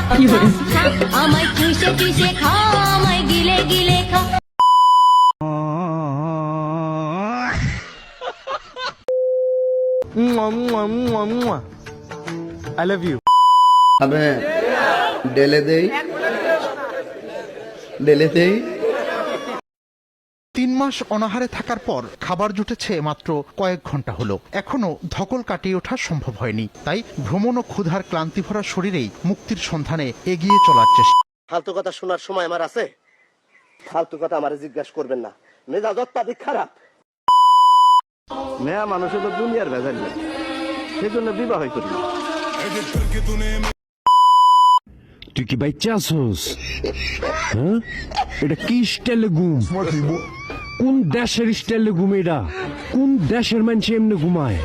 আমায় চুষে চুষে খা, আমায় গিলে গিলে খা। I love you. अबे डेले दे 3 মাস অনাহারে থাকার পর খাবার জুটেছে মাত্র কয়েক ঘন্টা হলো। এখনো ধকল কাটিয়ে ওঠা সম্ভব হয়নি, তাই ভ্রমণ ও ক্ষুধার ক্লান্তি ভরা শরীরেই মুক্তির সন্ধানে এগিয়ে চলার চেষ্টা। ফালতু কথা শোনার সময় আমার আছে? ফালতু কথা আমারে জিজ্ঞাসা করবেন না, মেজাজ অত্যাধিক খারাপ। মেয়া মানুষ তো দুনিয়ার ভেজাল, সেই জন্য বিবাহ করি। তুই কি বাচ্চা আছোস? হ্যাঁ, এটা কি স্টাইলে ঘুম? কোন দেশের স্টাইলে ঘুম? এটা কোন দেশের মানুষ এমনি ঘুমায়?